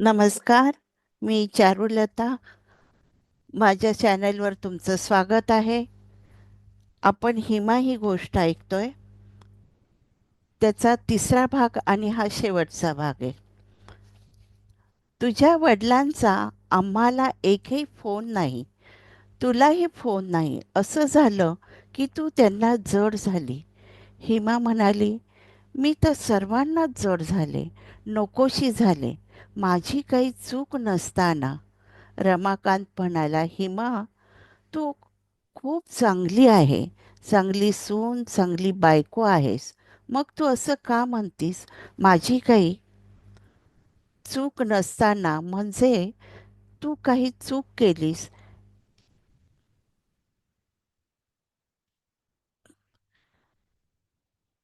नमस्कार, मी चारुलता. माझ्या चॅनलवर तुमचं स्वागत आहे. आपण हिमा ही गोष्ट ऐकतोय. त्याचा तिसरा भाग आणि हा शेवटचा भाग आहे. तुझ्या वडिलांचा आम्हाला एकही फोन नाही, तुलाही फोन नाही. असं झालं की तू त्यांना जड झाली. हिमा म्हणाली, मी तर सर्वांनाच जड झाले, नकोशी झाले. माझी काही चूक नसताना. रमाकांत म्हणाला, हिमा, तू खूप चांगली आहे. चांगली सून, चांगली बायको आहेस. मग तू असं का म्हणतीस? माझी काही चूक नसताना म्हणजे तू काही चूक केलीस.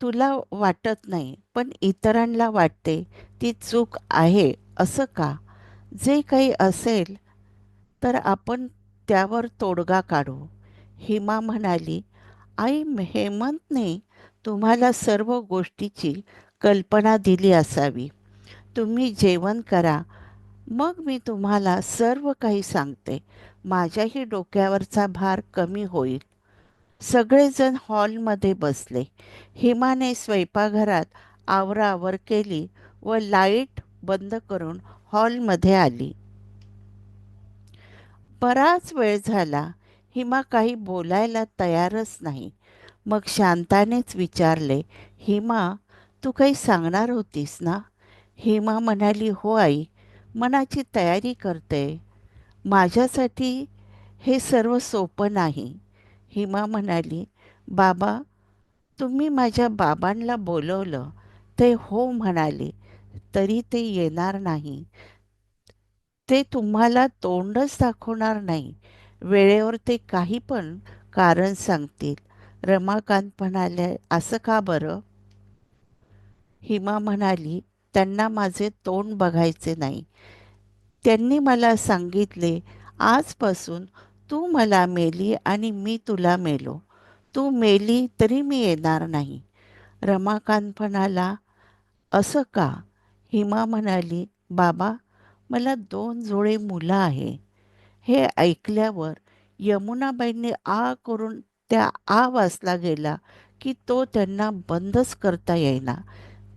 तुला वाटत नाही, पण इतरांना वाटते ती चूक आहे. असं का? जे काही असेल तर आपण त्यावर तोडगा काढू. हिमा म्हणाली, आई, हेमंतने तुम्हाला सर्व गोष्टीची कल्पना दिली असावी. तुम्ही जेवण करा, मग मी तुम्हाला सर्व काही सांगते. माझ्याही डोक्यावरचा भार कमी होईल. सगळेजण हॉलमध्ये बसले. हिमाने स्वयंपाकघरात आवराआवर केली व लाईट बंद करून हॉलमध्ये आली. बराच वेळ झाला. हिमा काही बोलायला तयारच नाही. मग शांतानेच विचारले, हिमा, तू काही सांगणार होतीस ना? हिमा म्हणाली, हो आई, मनाची तयारी करते. माझ्यासाठी हे सर्व सोपं नाही. हिमा म्हणाली, बाबा, तुम्ही माझ्या बाबांना बोलवलं, ते हो म्हणाले, तरी ते येणार नाही. ते तुम्हाला तोंडच दाखवणार नाही. वेळेवर ते काही पण कारण सांगतील. रमाकांत म्हणाले, असं का बरं? हिमा म्हणाली, त्यांना माझे तोंड बघायचे नाही. त्यांनी मला सांगितले, आजपासून तू मला मेली आणि मी तुला मेलो. तू मेली तरी मी येणार नाही. रमाकांत म्हणाला, असं का? हिमा म्हणाली, बाबा, मला 2 जोडे मुलं आहे. हे ऐकल्यावर यमुनाबाईंनी आ करून त्या आ वाचला गेला की तो त्यांना बंदच करता येईना.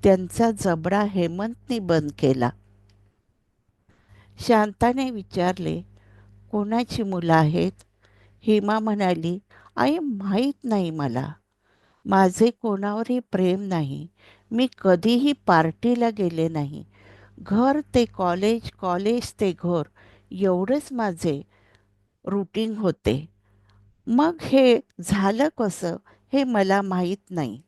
त्यांचा जबडा हेमंतने बंद केला. शांताने विचारले, कोणाची मुलं आहेत? हेमा म्हणाली, आई, माहीत नाही मला. माझे कोणावरही प्रेम नाही. मी कधीही पार्टीला गेले नाही. घर ते कॉलेज, कॉलेज ते घर, एवढेच माझे रुटीन होते. मग हे झालं कसं हे मला माहीत नाही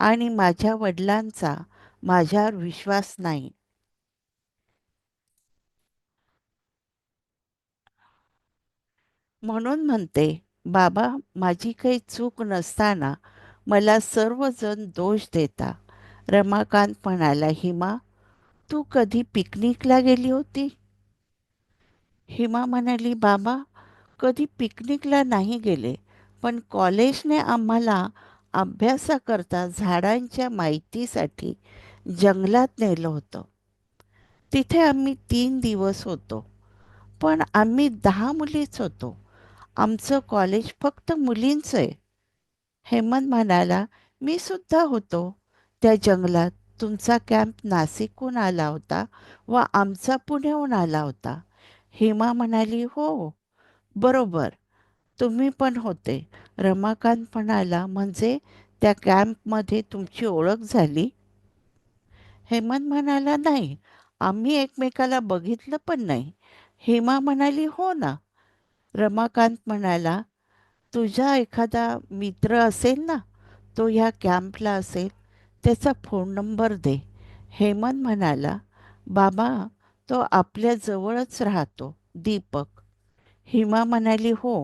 आणि माझ्या वडिलांचा माझ्यावर विश्वास नाही. म्हणून म्हणते, बाबा, माझी काही चूक नसताना मला सर्वजण दोष देता. रमाकांत म्हणाला, हिमा, तू कधी पिकनिकला गेली होती? हिमा म्हणाली, बाबा, कधी पिकनिकला नाही गेले, पण कॉलेजने आम्हाला अभ्यासाकरता झाडांच्या माहितीसाठी जंगलात नेलं होतं. तिथे आम्ही 3 दिवस होतो, पण आम्ही 10 मुलीच होतो. आमचं कॉलेज फक्त मुलींचं आहे. हेमंत म्हणाला, मी सुद्धा होतो त्या जंगलात. तुमचा कॅम्प नाशिकहून आला होता व आमचा पुण्याहून आला होता. हेमा म्हणाली, हो, बरोबर, तुम्ही पण होते. रमाकांत म्हणाला, म्हणजे त्या कॅम्पमध्ये तुमची ओळख झाली? हेमंत म्हणाला, नाही, आम्ही एकमेकाला बघितलं पण नाही. हेमा म्हणाली, हो ना. रमाकांत म्हणाला, तुझा एखादा मित्र असेल ना, तो ह्या कॅम्पला असेल, त्याचा फोन नंबर दे. हेमंत म्हणाला, बाबा, तो आपल्या जवळच राहतो, दीपक. हिमा म्हणाली, हो,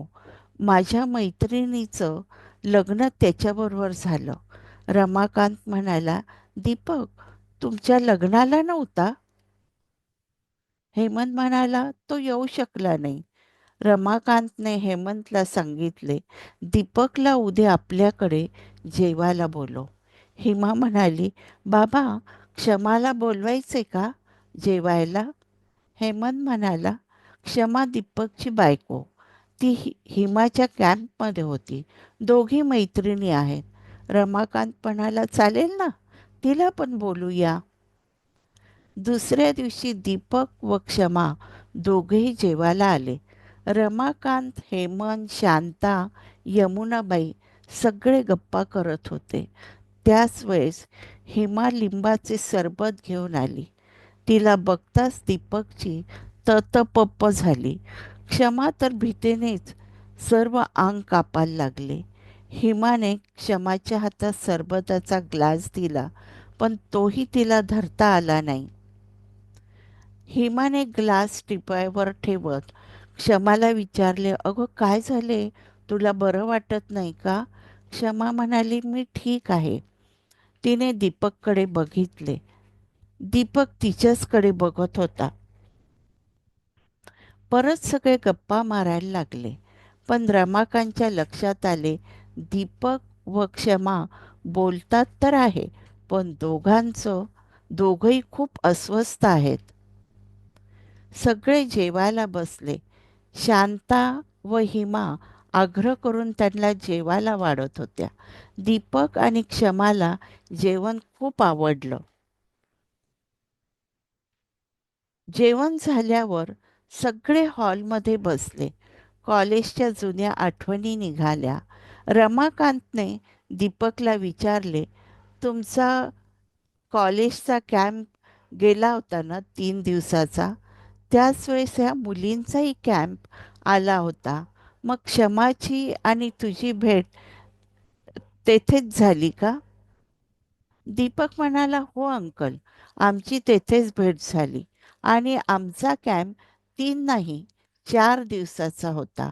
माझ्या मैत्रिणीचं लग्न त्याच्याबरोबर झालं. रमाकांत म्हणाला, दीपक तुमच्या लग्नाला नव्हता? हेमंत म्हणाला, तो येऊ शकला नाही. रमाकांतने हेमंतला सांगितले, दीपकला उद्या आपल्याकडे जेवायला बोलव. हिमा म्हणाली, बाबा, क्षमाला बोलवायचे का जेवायला? हेमंत म्हणाला, क्षमा दीपकची बायको. ती हिमाच्या कॅम्पमध्ये होती. दोघी मैत्रिणी आहेत. रमाकांत म्हणाला, चालेल ना, तिला पण बोलूया. दुसऱ्या दिवशी दीपक व क्षमा दोघेही जेवायला आले. रमाकांत, हेमंत, शांता, यमुनाबाई सगळे गप्पा करत होते. त्याच वेळेस हिमा लिंबाचे सरबत घेऊन आली. तिला बघताच दीपकची ततपप्प झाली. क्षमा तर भीतीनेच सर्व अंग कापायला लागले. हिमाने क्षमाच्या हातात सरबताचा ग्लास दिला, पण तोही तिला धरता आला नाही. हिमाने ग्लास टिपायावर ठेवत क्षमाला विचारले, अगं काय झाले? तुला बरं वाटत नाही का? क्षमा म्हणाली, मी ठीक आहे. तिने दीपककडे बघितले. दीपक तिच्याचकडे बघत होता. परत सगळे गप्पा मारायला लागले. पण रमाकांतच्या लक्षात आले, दीपक व क्षमा बोलतात तर आहे, पण दोघंही खूप अस्वस्थ आहेत. सगळे जेवायला बसले. शांता व हिमा आग्रह करून त्यांना जेवायला वाढत होत्या. दीपक आणि क्षमाला जेवण खूप आवडलं. जेवण झाल्यावर सगळे हॉलमध्ये बसले. कॉलेजच्या जुन्या आठवणी निघाल्या. रमाकांतने दीपकला विचारले, तुमचा कॉलेजचा कॅम्प गेला होता ना 3 दिवसाचा? त्याच वेळेस ह्या मुलींचाही कॅम्प आला होता. मग क्षमाची आणि तुझी भेट तेथेच झाली का? दीपक म्हणाला, हो अंकल, आमची तेथेच भेट झाली आणि आमचा कॅम्प 3 नाही 4 दिवसाचा होता.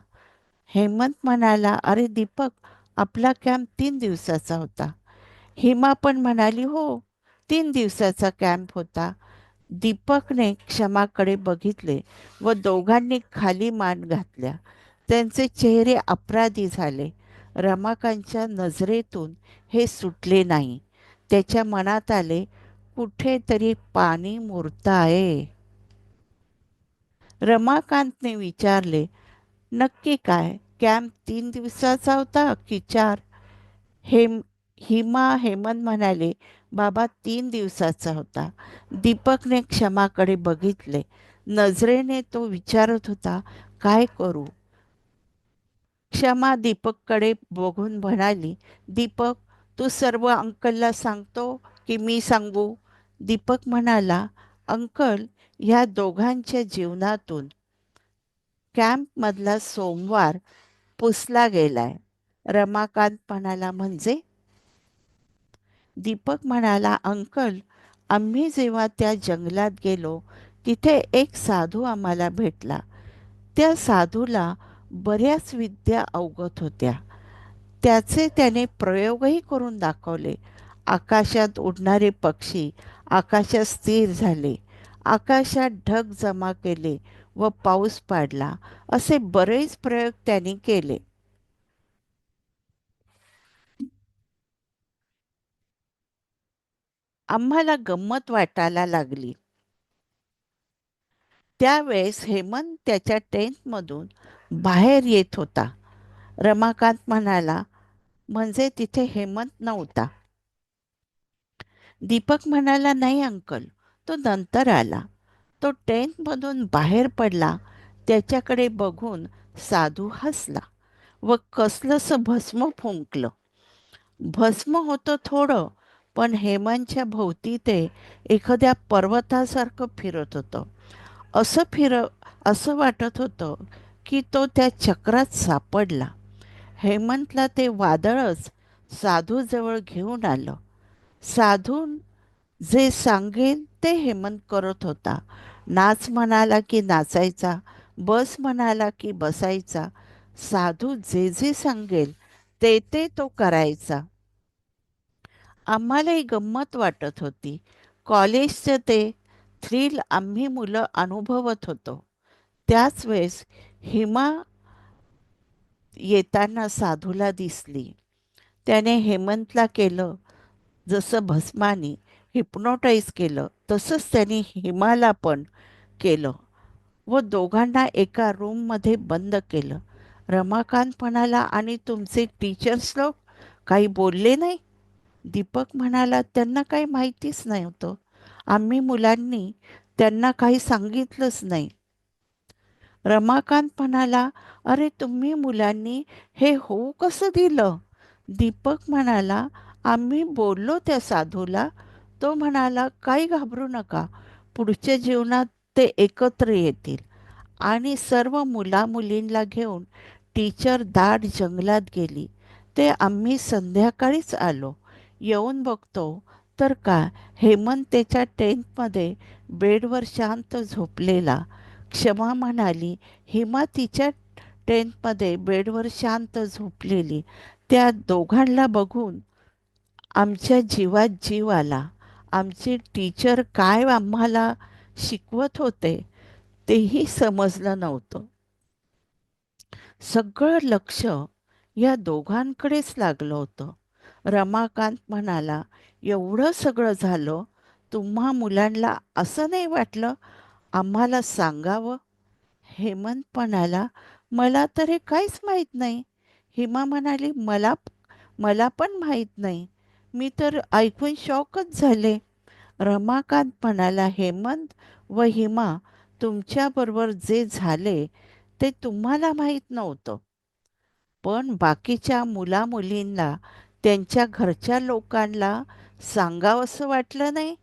हेमंत म्हणाला, अरे दीपक, आपला कॅम्प 3 दिवसाचा होता. हिमा पण म्हणाली, हो, 3 दिवसाचा कॅम्प होता. दीपकने क्षमाकडे बघितले व दोघांनी खाली मान घातल्या. त्यांचे चेहरे अपराधी झाले. रमाकांतच्या नजरेतून हे सुटले नाही. त्याच्या मनात आले, कुठेतरी पाणी मुरताय. रमाकांतने विचारले, नक्की काय? कॅम्प 3 दिवसाचा होता की 4? हेम हिमा हेमंत म्हणाले, बाबा 3 दिवसाचा होता. दीपकने क्षमाकडे बघितले. नजरेने तो विचारत होता, काय करू? क्षमा दीपककडे बघून म्हणाली, दीपक, तू सर्व अंकलला सांगतो की मी सांगू? दीपक म्हणाला, अंकल, ह्या दोघांच्या जीवनातून कॅम्पमधला सोमवार पुसला गेलाय. रमाकांत म्हणाला, म्हणजे? दीपक म्हणाला, अंकल, आम्ही जेव्हा त्या जंगलात गेलो तिथे एक साधू आम्हाला भेटला. त्या साधूला बऱ्याच विद्या अवगत होत्या. त्याचे त्याने प्रयोगही करून दाखवले. आकाशात उडणारे पक्षी आकाशात स्थिर झाले, आकाशात ढग जमा केले व पाऊस पाडला. असे बरेच प्रयोग त्यांनी केले. आम्हाला गंमत वाटायला लागली. त्यावेळेस हेमंत त्याच्या टेंटमधून बाहेर येत होता. रमाकांत म्हणाला, म्हणजे तिथे हेमंत नव्हता? दीपक म्हणाला, नाही अंकल, तो नंतर आला. तो टेंटमधून बाहेर पडला. त्याच्याकडे बघून साधू हसला व कसलंसं भस्म फुंकलं. भस्म होतं थोडं, पण हेमंतच्या भोवती ते एखाद्या पर्वतासारखं फिरत होतं. असं फिर असं वाटत होतं की तो त्या चक्रात सापडला. हेमंतला ते वादळच साधूजवळ घेऊन आलं. साधू जे सांगेल ते हेमंत करत होता. नाच म्हणाला की नाचायचा, बस म्हणाला की बसायचा. साधू जे जे सांगेल ते ते तो करायचा. आम्हालाही गंमत वाटत होती. कॉलेजचं ते थ्रिल आम्ही मुलं अनुभवत होतो. त्याच वेळेस हिमा येताना साधूला दिसली. त्याने हेमंतला केलं जसं भस्मानी हिप्नोटाईज केलं, तसंच त्यांनी हिमाला पण केलं. व दोघांना एका रूममध्ये बंद केलं. रमाकांत म्हणाला, आणि तुमचे टीचर्स लोक काही बोलले नाही? दीपक म्हणाला, त्यांना काही माहितीच नव्हतं. आम्ही मुलांनी त्यांना काही सांगितलंच नाही. रमाकांत म्हणाला, अरे तुम्ही मुलांनी हे होऊ कसं दिलं? दीपक म्हणाला, आम्ही बोललो त्या साधूला. तो म्हणाला, काही घाबरू नका, पुढच्या जीवनात ते एकत्र येतील. आणि सर्व मुला-मुलींना घेऊन टीचर दाट जंगलात गेली. ते आम्ही संध्याकाळीच आलो. येऊन बघतो तर काय, हेमंत त्याच्या टेंटमध्ये बेडवर शांत झोपलेला. क्षमा म्हणाली, हेमा तिच्या टेंटमध्ये बेडवर शांत झोपलेली. त्या दोघांना बघून आमच्या जीवात जीव आला. आमचे टीचर काय आम्हाला शिकवत होते तेही समजलं नव्हतं. सगळं लक्ष या दोघांकडेच लागलं होतं. रमाकांत म्हणाला, एवढं सगळं झालं, तुम्हा मुलांना असं नाही वाटलं आम्हाला सांगावं? हेमंत म्हणाला, मला तर हे काहीच माहीत नाही. हेमा म्हणाली, मला मला पण माहीत नाही. मी तर ऐकून शॉकच झाले. रमाकांत म्हणाला, हेमंत व हिमा, तुमच्याबरोबर जे झाले ते तुम्हाला माहीत नव्हतं. पण बाकीच्या मुला-मुलींना, त्यांच्या घरच्या लोकांना सांगावसं वाटलं नाही?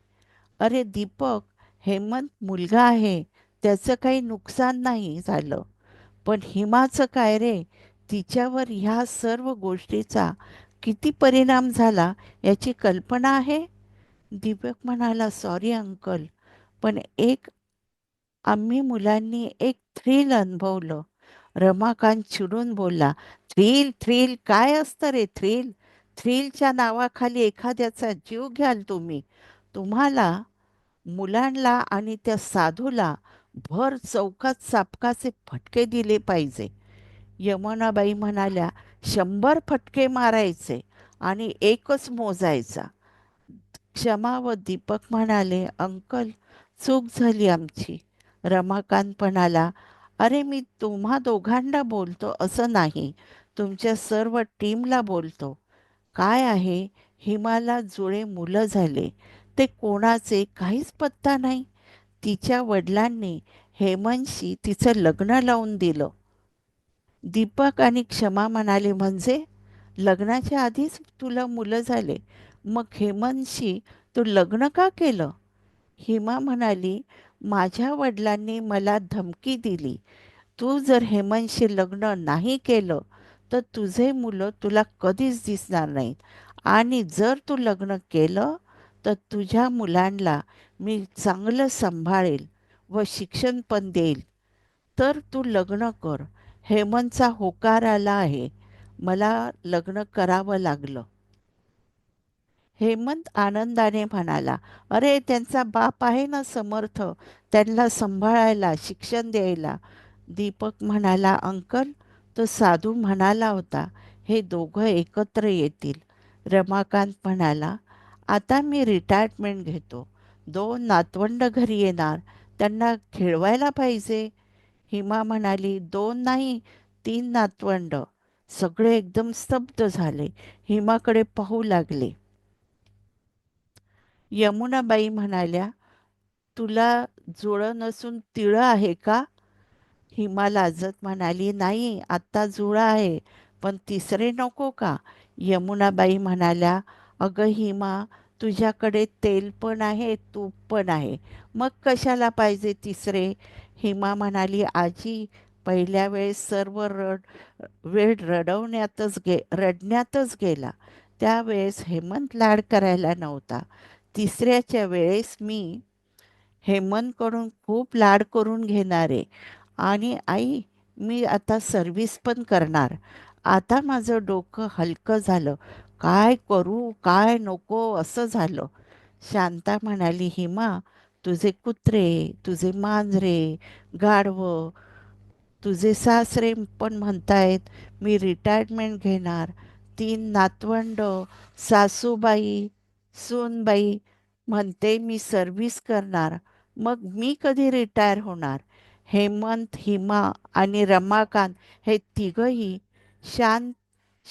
अरे दीपक, हेमंत मुलगा आहे, त्याचं काही नुकसान नाही झालं. पण हिमाचं काय रे? तिच्यावर ह्या सर्व गोष्टीचा किती परिणाम झाला याची कल्पना आहे? दीपक म्हणाला, सॉरी अंकल, पण आम्ही मुलांनी एक थ्रिल अनुभवलं. रमाकांत चिडून बोलला, थ्रिल थ्रिल काय असतं रे थ्रिल? थ्रिलच्या नावाखाली एखाद्याचा जीव घ्याल तुम्ही? तुम्हाला मुलांना आणि त्या साधूला भर चौकात चाबकाचे फटके दिले पाहिजे. यमुनाबाई म्हणाल्या, 100 फटके मारायचे आणि एकच मोजायचा. क्षमा. व दीपक म्हणाले, अंकल, चूक झाली आमची. रमाकांत म्हणाला, अरे मी तुम्हा दोघांना बोलतो असं नाही, तुमच्या सर्व टीमला बोलतो. काय आहे, हिमाला जुळे मुलं झाले, ते कोणाचे काहीच पत्ता नाही. तिच्या वडिलांनी हेमंतशी तिचं लग्न लावून दिलं. दीपक आणि क्षमा म्हणाले, म्हणजे लग्नाच्या आधीच तुला मुलं झाले, मग हेमंतशी तू लग्न का केलं? हेमा म्हणाली, माझ्या वडिलांनी मला धमकी दिली, तू जर हेमंतशी लग्न नाही केलं तर तुझे मुलं तुला कधीच दिसणार नाहीत, आणि जर तू लग्न केलं तर तुझ्या मुलांना मी चांगलं सांभाळेल व शिक्षण पण देईल. तर तू लग्न कर. हेमंतचा होकार आला आहे. मला लग्न करावं लागलं. हेमंत आनंदाने म्हणाला, अरे त्यांचा बाप आहे ना समर्थ, त्यांना सांभाळायला, शिक्षण द्यायला. दीपक म्हणाला, अंकल, तो साधू म्हणाला होता हे दोघं एकत्र येतील. रमाकांत म्हणाला, आता मी रिटायरमेंट घेतो. 2 नातवंड घरी येणार, त्यांना खेळवायला पाहिजे. हिमा म्हणाली, 2 नाही, 3 नातवंड. सगळे एकदम स्तब्ध झाले. हिमाकडे पाहू लागले. यमुनाबाई म्हणाल्या, तुला जुळं नसून तिळं आहे का? हिमा लाजत म्हणाली, नाही, आत्ता जुळं आहे, पण तिसरे नको का? यमुनाबाई म्हणाल्या, अगं हिमा, तुझ्याकडे तेल पण आहे, तूप पण आहे, मग कशाला पाहिजे तिसरे? हिमा म्हणाली, आजी, पहिल्या वेळेस सर्व वेळ रडण्यातच गेला. त्यावेळेस हेमंत लाड करायला नव्हता. तिसऱ्याच्या वेळेस मी हेमंतकडून खूप लाड करून घेणार आहे. आणि आई, मी आता सर्व्हिस पण करणार. आता माझं डोकं हलकं झालं. काय करू काय नको असं झालं. शांता म्हणाली, हिमा, तुझे कुत्रे, तुझे मांजरे, गाढवं, तुझे सासरे पण म्हणतायत मी रिटायरमेंट घेणार. 3 नातवंड, सासूबाई, सूनबाई म्हणते मी सर्व्हिस करणार. मग मी कधी रिटायर होणार? हेमंत, हिमा आणि रमाकांत हे तिघही शांत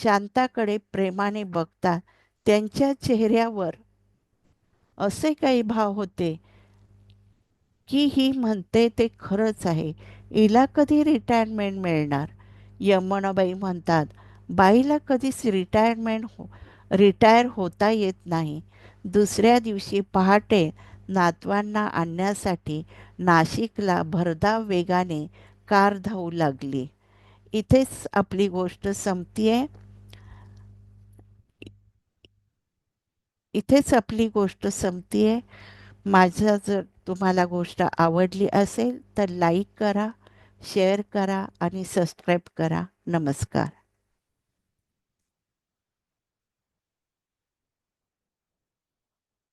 शांताकडे प्रेमाने बघतात. त्यांच्या चेहऱ्यावर असे काही भाव होते की ही म्हणते ते खरंच आहे. हिला कधी रिटायरमेंट मिळणार? यमुनाबाई म्हणतात, बाईला कधीच रिटायर होता येत नाही. दुसऱ्या दिवशी पहाटे नातवांना आणण्यासाठी नाशिकला भरधाव वेगाने कार धावू लागली. इथेच आपली गोष्ट संपतीये. इथेच आपली गोष्ट संपतीये. माझं जर तुम्हाला गोष्ट आवडली असेल तर लाईक करा, शेअर करा आणि सबस्क्राईब करा. नमस्कार.